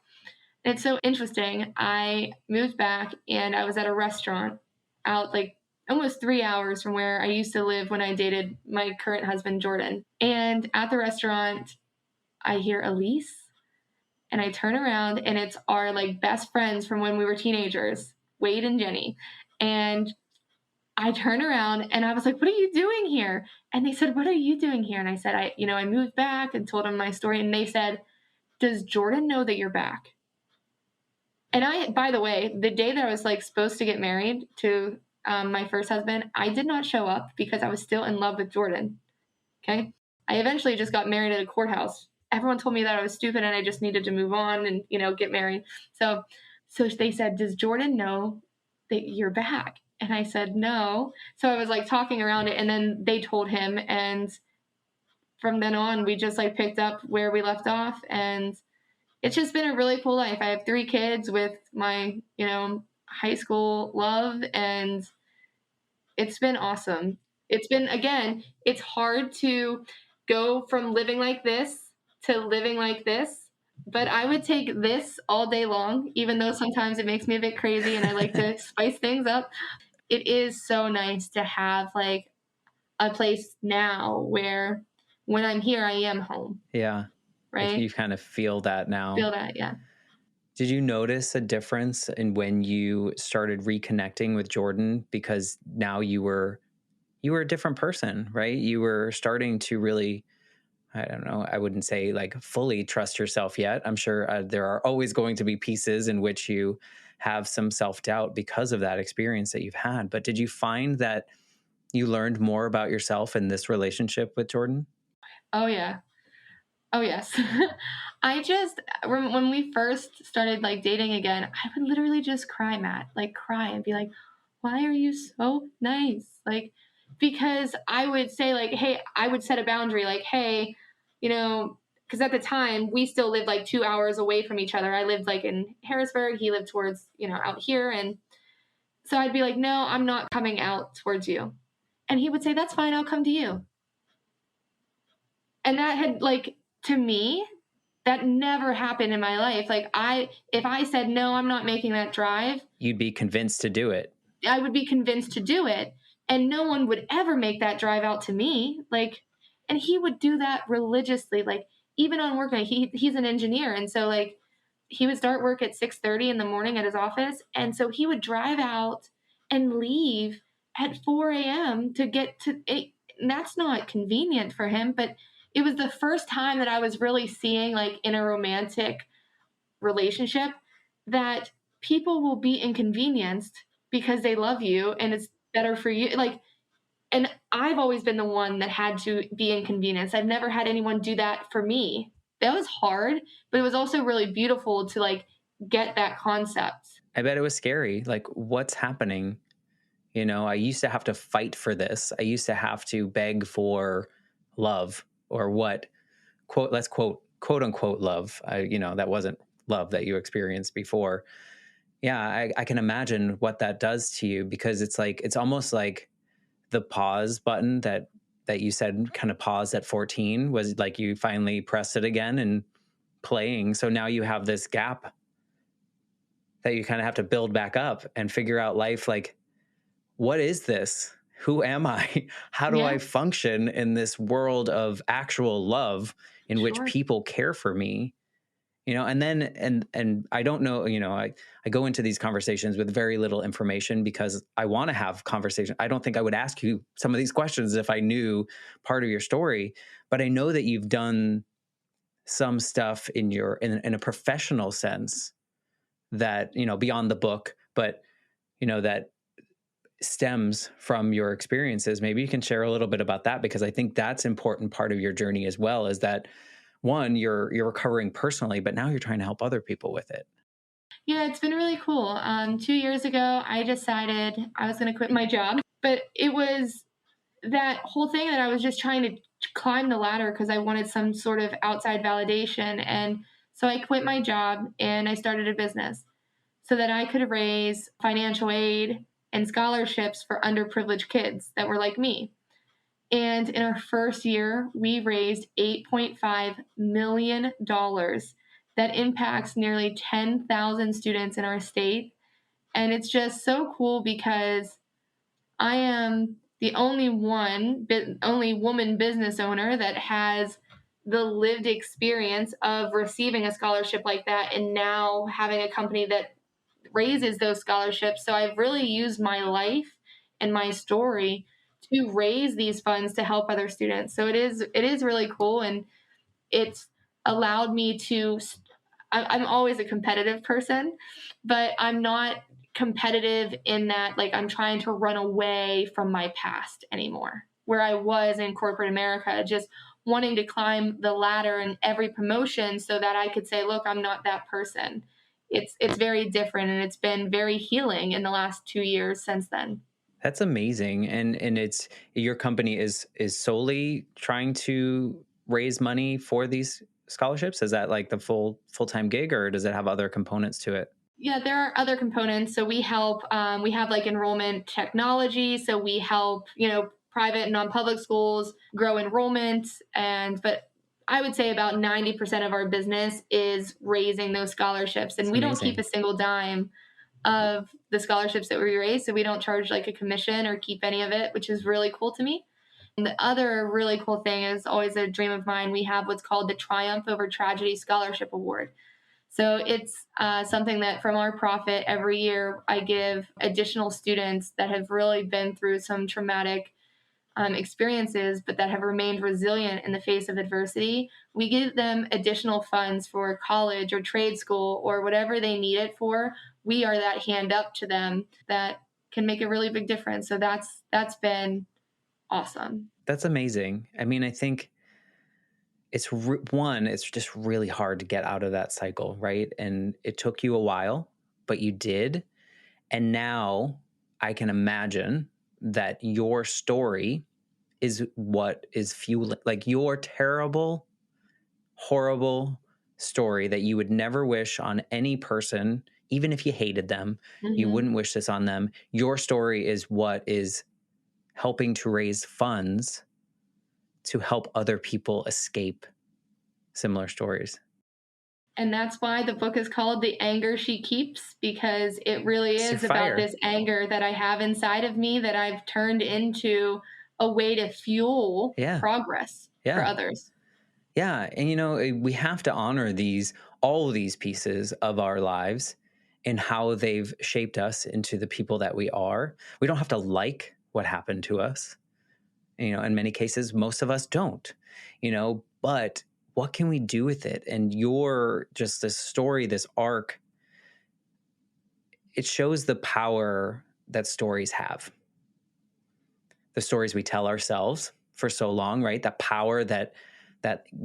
It's so interesting. I moved back and I was at a restaurant out like almost 3 hours from where I used to live when I dated my current husband, Jordan. And at the restaurant, I hear Alyse and I turn around and it's our like best friends from when we were teenagers, Wade and Jenny. And I turn around and I was like, what are you doing here? And they said, what are you doing here? And I said, I moved back and told them my story. And they said, does Jordan know that you're back? And by the way, the day that I was like supposed to get married to my first husband, I did not show up because I was still in love with Jordan. Okay. I eventually just got married at a courthouse. Everyone told me that I was stupid and I just needed to move on and, get married. So they said, does Jordan know that you're back? And I said, no. So I was like talking around it and then they told him. And from then on, we just like picked up where we left off. And it's just been a really cool life. I have 3 kids with my, high school love, and it's been awesome. It's been, again, it's hard to go from living like this to living like this, but I would take this all day long, even though sometimes it makes me a bit crazy and I like to spice things up. It is so nice to have like a place now where when I'm here, I am home,
Yeah. Like
right?
you kind of feel that now.
Feel that, yeah.
Did you notice a difference in when you started reconnecting with Jordan because now you were a different person, right? You were starting to really, I don't know, I wouldn't say like fully trust yourself yet. I'm sure there are always going to be pieces in which you have some self-doubt because of that experience that you've had. But did you find that you learned more about yourself in this relationship with Jordan?
Oh, yeah. Oh, yes. I just when we first started, like, dating again, I would literally just cry, Matt, like, cry and be like, "Why are you so nice?" Like, because I would say, like, "Hey," I would set a boundary, like, "Hey," you know, because at the time, we still lived, like, 2 hours away from each other. I lived, like, in Harrisburg, he lived towards, out here, and so I'd be like, "No, I'm not coming out towards you." And he would say, "That's fine, I'll come to you." And that had, like, to me, that never happened in my life. Like if I said no, I'm not making that drive,
You'd be convinced to do it.
I would be convinced to do it. And no one would ever make that drive out to me. Like, and he would do that religiously. Like, even on work night, he's an engineer. And so, like, he would start work at 6:30 in the morning at his office. And so he would drive out and leave at 4 a.m. to get to it. And that's not convenient for him, but it was the first time that I was really seeing, like, in a romantic relationship, that people will be inconvenienced because they love you and it's better for you. Like, and I've always been the one that had to be inconvenienced. I've never had anyone do that for me. That was hard, but it was also really beautiful to, like, get that concept.
I bet it was scary. Like, what's happening? I used to have to fight for this. I used to have to beg for love or what let's quote unquote love. That wasn't love that you experienced before. Yeah, I can imagine what that does to you, because it's almost like the pause button that you said kind of paused at 14 was like you finally pressed it again and playing. So now you have this gap that you kind of have to build back up and figure out life. Like, what is this? Who am I? How do I
Yeah,
function in this world of actual love in which
sure.
people care for me? And then and I don't know, I go into these conversations with very little information because I want to have conversation. I don't think I would ask you some of these questions if I knew part of your story, but I know that you've done some stuff in a professional sense that, beyond the book, but that stems from your experiences. Maybe you can share a little bit about that, because I think that's important part of your journey as well, is that one, you're recovering personally, but now you're trying to help other people with it.
Yeah, it's been really cool. 2 years ago, I decided I was going to quit my job, but it was that whole thing that I was just trying to climb the ladder because I wanted some sort of outside validation. And so I quit my job and I started a business so that I could raise financial aid and scholarships for underprivileged kids that were like me. And in our first year, we raised $8.5 million that impacts nearly 10,000 students in our state. And it's just so cool because I am the only woman business owner that has the lived experience of receiving a scholarship like that and now having a company that raises those scholarships. So I've really used my life and my story to raise these funds to help other students. So it is really cool, and it's allowed me to. I'm always a competitive person, but I'm not competitive in that, like, I'm trying to run away from my past anymore. Where I was in corporate America, just wanting to climb the ladder in every promotion so that I could say, "Look, I'm not that person." It's very different, and it's been very healing in the last 2 years since then.
That's amazing. And it's your company is solely trying to raise money for these scholarships. Is that like the full-time gig, or does it have other components to it?
Yeah, there are other components. So we help. We have, like, enrollment technology. So we help, private and non-public schools grow enrollment. And but I would say about 90% of our business is raising those scholarships, and
It's
we don't keep
amazing.
a single dime of the scholarships that we raise. So we don't charge, like, a commission or keep any of it, which is really cool to me. And the other really cool thing is always a dream of mine. We have what's called the Triumph Over Tragedy Scholarship Award. So it's something that from our profit every year, I give additional students that have really been through some traumatic experiences, but that have remained resilient in the face of adversity. We give them additional funds for college or trade school or whatever they need it for. We are that hand up to them that can make a really big difference. So that's been awesome.
That's amazing. I mean, I think it's just really hard to get out of that cycle, right? And it took you a while, but you did. And now I can imagine that your story is what is fueling, like, your terrible, horrible story that you would never wish on any person, even if you hated them, you
Mm-hmm.
wouldn't wish this on them. Your story is what is helping to raise funds to help other people escape similar stories.
And that's why the book is called The Anger She Keeps, because it really
It's your
is about
fire.
this anger that I have inside of me that I've turned into a way to fuel
Yeah.
progress for
Yeah.
others.
Yeah. And we have to honor all of these pieces of our lives and how they've shaped us into the people that we are. We don't have to like what happened to us. In many cases, most of us don't, but what can we do with it? And just this story, this arc, it shows the power that stories have. The stories we tell ourselves for so long, right? That power that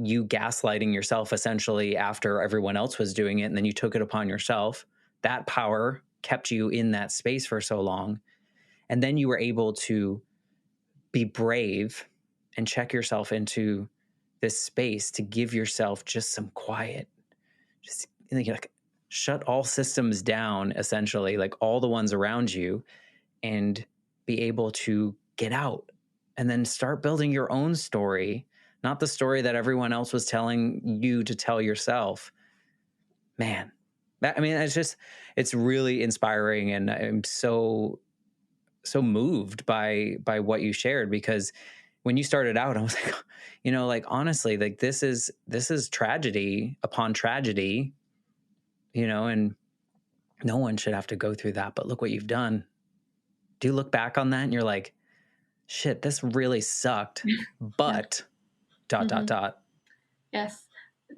you gaslighting yourself essentially after everyone else was doing it, and then you took it upon yourself. That power kept you in that space for so long. And then you were able to be brave and check yourself into this space to give yourself just some quiet, just like shut all systems down, essentially, like all the ones around you, and be able to get out and then start building your own story, not the story that everyone else was telling you to tell yourself. Man, it's really inspiring. And I'm so moved by what you shared, because when you started out, I was like, like, honestly, like this is tragedy upon tragedy, and no one should have to go through that. But look what you've done. Do you look back on that and you're like, shit, this really sucked,
Yeah.
but ...
Mm-hmm. Yes,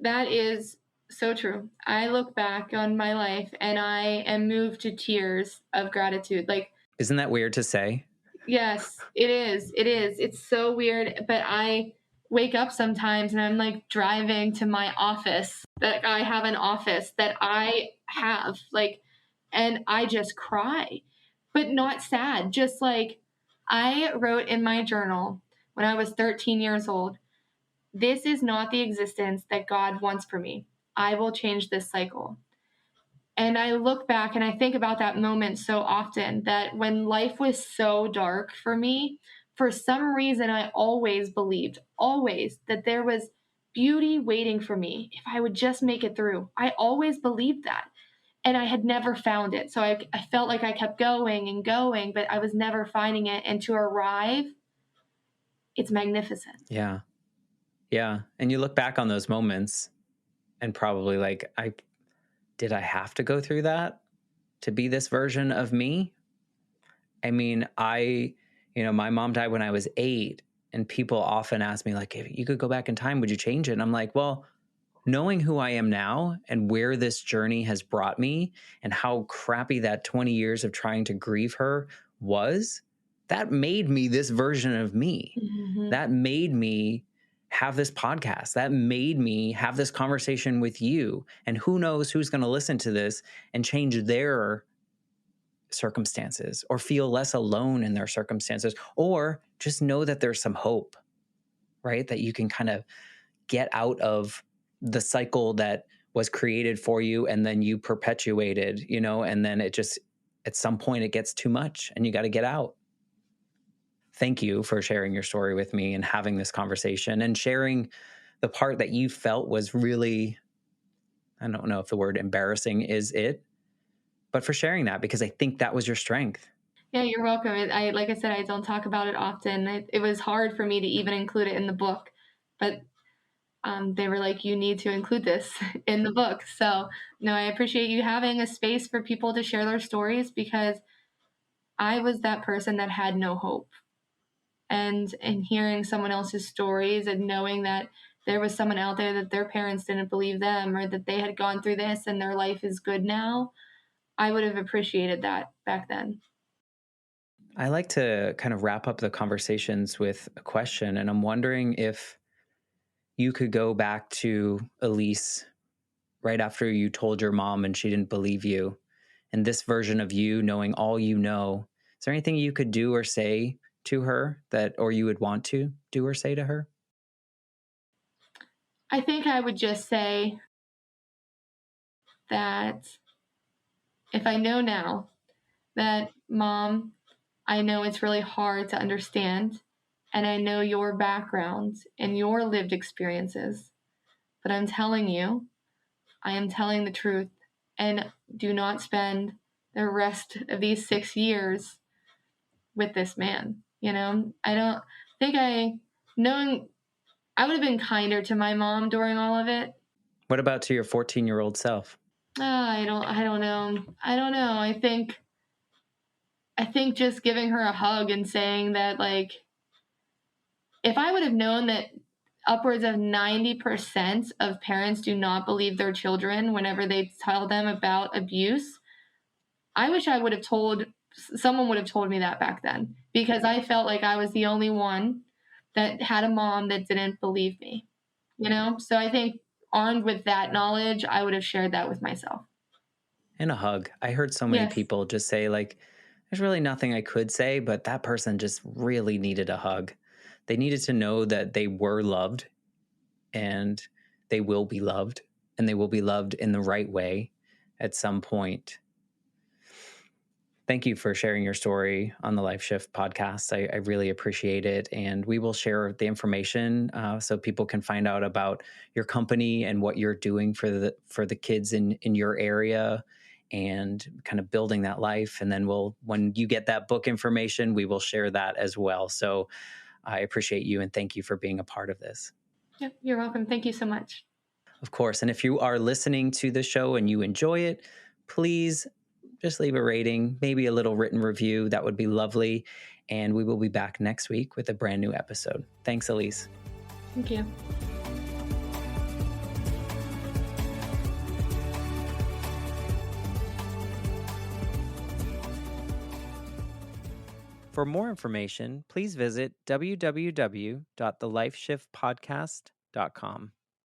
that is so true. I look back on my life and I am moved to tears of gratitude. Like,
Isn't that weird to say?
yes, it is. It is. It's so weird. But I wake up sometimes and I'm like driving to my office, that I have an office that I have, like, and I just cry, but not sad. Just like, I wrote in my journal when I was 13 years old, this is not the existence that God wants for me. I will change this cycle. And I look back and I think about that moment so often, that when life was so dark for me, for some reason, I always believed, always, that there was beauty waiting for me if I would just make it through. I always believed that. And I had never found it. So I felt like I kept going and going, but I was never finding it. And to arrive, it's magnificent.
Yeah. Yeah. And you look back on those moments and probably like, did I have to go through that to be this version of me? I mean, my mom died when I was 8, and people often ask me, like, if you could go back in time, would you change it? And I'm like, well, knowing who I am now and where this journey has brought me and how crappy that 20 years of trying to grieve her was, that made me this version of me.
Mm-hmm.
That made me have this podcast. That made me have this conversation with you. And who knows who's going to listen to this and change their circumstances or feel less alone in their circumstances, or just know that there's some hope, right? That you can kind of get out of the cycle that was created for you and then you perpetuated, and then it just, at some point it gets too much and you got to get out. Thank you for sharing your story with me and having this conversation and sharing the part that you felt was really, I don't know if the word embarrassing is it, but for sharing that, because I think that was your strength.
Yeah, you're welcome. Like I said, I don't talk about it often. It was hard for me to even include it in the book, but they were like, you need to include this in the book. So, no, I appreciate you having a space for people to share their stories, because I was that person that had no hope. And hearing someone else's stories and knowing that there was someone out there that their parents didn't believe them, or that they had gone through this and their life is good now, I would have appreciated that back then.
I like to kind of wrap up the conversations with a question, and I'm wondering if you could go back to Alyse right after you told your mom and she didn't believe you, and this version of you knowing all you know. Is there anything you could do or say to her or you would want to do or say to her?
I think I would just say that if I know now that, Mom, I know it's really hard to understand, and I know your background and your lived experiences, but I'm telling you, I am telling the truth, and do not spend the rest of these 6 years with this man. I don't think knowing I would have been kinder to my mom during all of it.
What about to your 14-year-old self?
I don't know. I don't know. I think just giving her a hug and saying that, like, if I would have known that upwards of 90% of parents do not believe their children whenever they tell them about abuse, I wish someone would have told me that back then, because I felt like I was the only one that had a mom that didn't believe me, So I think, armed with that knowledge, I would have shared that with myself.
And a hug. I heard so many
Yes.
people just say, like, there's really nothing I could say, but that person just really needed a hug. They needed to know that they were loved, and they will be loved, and they will be loved in the right way at some point. Thank you for sharing your story on the Life Shift podcast. I really appreciate it. And we will share the information so people can find out about your company and what you're doing for the kids in your area, and kind of building that life. And then when you get that book information, we will share that as well. So I appreciate you, and thank you for being a part of this.
Yep, you're welcome. Thank you so much.
Of course. And if you are listening to the show and you enjoy it, please just leave a rating, maybe a little written review. That would be lovely. And we will be back next week with a brand new episode. Thanks, Alyse.
Thank you.
For more information, please visit www.thelifeshiftpodcast.com.